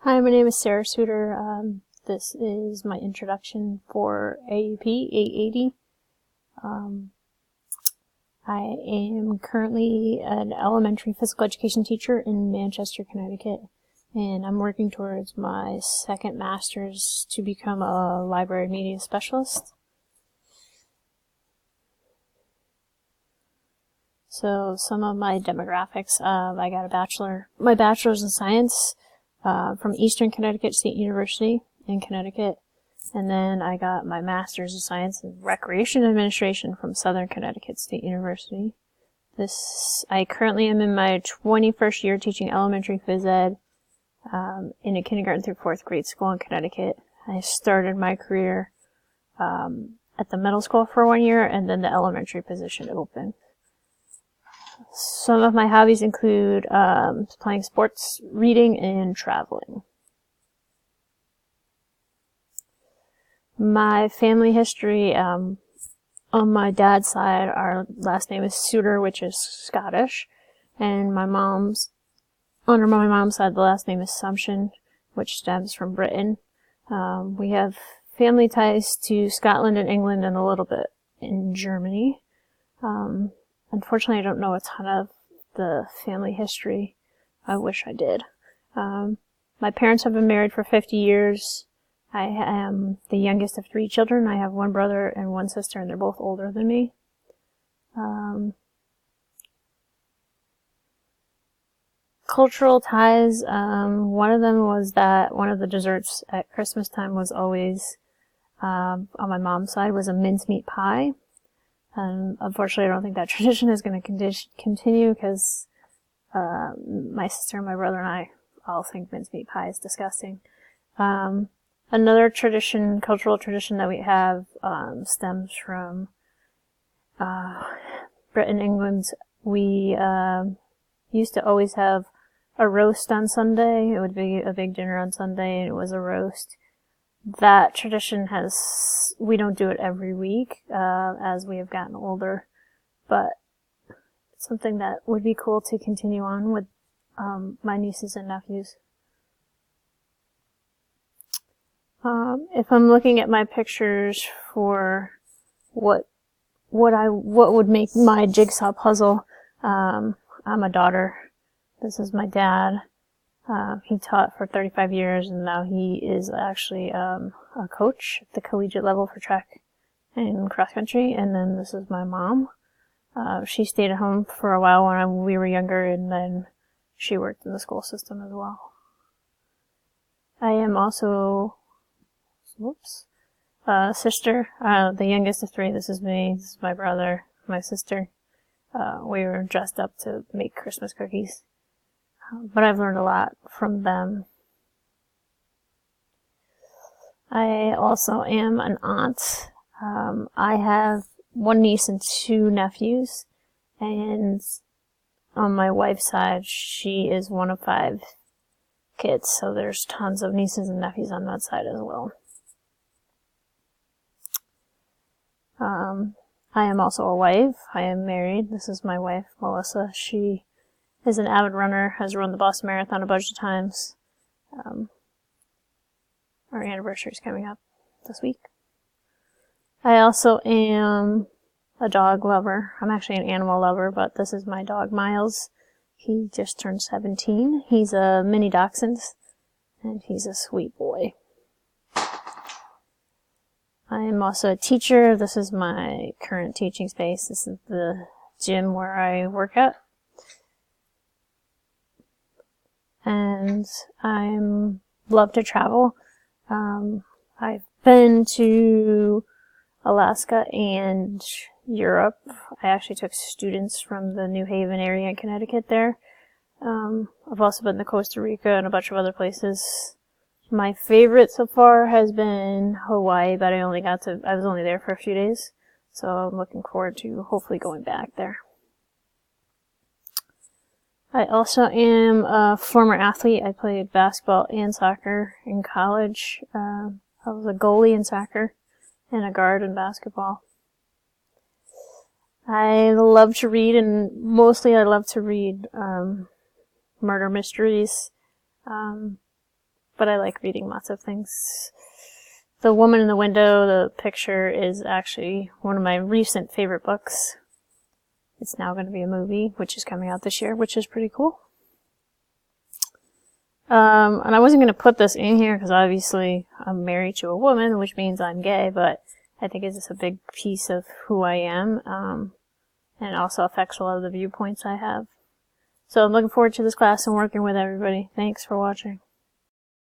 Hi, my name is Sarah Suter. This is my introduction for AUP 880. I am currently an elementary physical education teacher in Manchester, Connecticut, and I'm working towards my second master's to become a library media specialist. So some of my demographics, I got my bachelor's in science from Eastern Connecticut State University in Connecticut, and then I got my master's of science in recreation administration from Southern Connecticut State University. I currently am in my 21st year teaching elementary phys ed in a kindergarten through 4th grade school in Connecticut. I started my career at the middle school for 1 year, and then the elementary position opened. Some of my hobbies include playing sports, reading, and traveling. My family history, on my dad's side, our last name is Suter, which is Scottish, and under my mom's side, the last name is Sumption, which stems from Britain. We have family ties to Scotland and England and a little bit in Germany. Unfortunately, I don't know a ton of the family history. I wish I did. My parents have been married for 50 years. I am the youngest of 3 children. I have 1 brother and 1 sister, and they're both older than me. Cultural ties, one of them was that one of the desserts at Christmas time was always, on my mom's side, was a mincemeat pie. Unfortunately, I don't think that tradition is going to continue because my sister and my brother and I all think mincemeat pie is disgusting. Another cultural tradition that we have stems from Britain, England. We used to always have a roast on Sunday. It would be a big dinner on Sunday, and it was a roast. That tradition we don't do it every week as we have gotten older, but it's something that would be cool to continue on with my nieces and nephews. If I'm looking at my pictures for what would make my jigsaw puzzle, I'm a daughter. This is my dad. He taught for 35 years, and now he is actually a coach at the collegiate level for track and cross country. And then this is my mom. She stayed at home for a while when we were younger, and then she worked in the school system as well. I am also, sister, the youngest of 3. This is me. This is my brother, my sister. We were dressed up to make Christmas cookies. But I've learned a lot from them. I also am an aunt. I have 1 niece and 2 nephews, and on my wife's side, she is one of 5 kids, so there's tons of nieces and nephews on that side as well. I am also a wife. I am married. This is my wife, Melissa. She is an avid runner, has run the Boston Marathon a bunch of times. Our anniversary is coming up this week. I also am a dog lover. I'm actually an animal lover, but this is my dog, Miles. He just turned 17. He's a mini dachshund, and he's a sweet boy. I am also a teacher. This is my current teaching space. This is the gym where I work at. And I love to travel. I've been to Alaska and Europe. I actually took students from the New Haven area in Connecticut there. I've also been to Costa Rica and a bunch of other places. My favorite so far has been Hawaii, but I was only there for a few days, so I'm looking forward to hopefully going back there. I also am a former athlete. I played basketball and soccer in college. I was a goalie in soccer and a guard in basketball. I love to read, and mostly I love to read murder mysteries. but I like reading lots of things. The Woman in the Window, the picture, is actually one of my recent favorite books. It's now going to be a movie, which is coming out this year, which is pretty cool. And I wasn't going to put this in here because obviously I'm married to a woman, which means I'm gay, but I think it's just a big piece of who I am, and it also affects a lot of the viewpoints I have. So I'm looking forward to this class and working with everybody. Thanks for watching.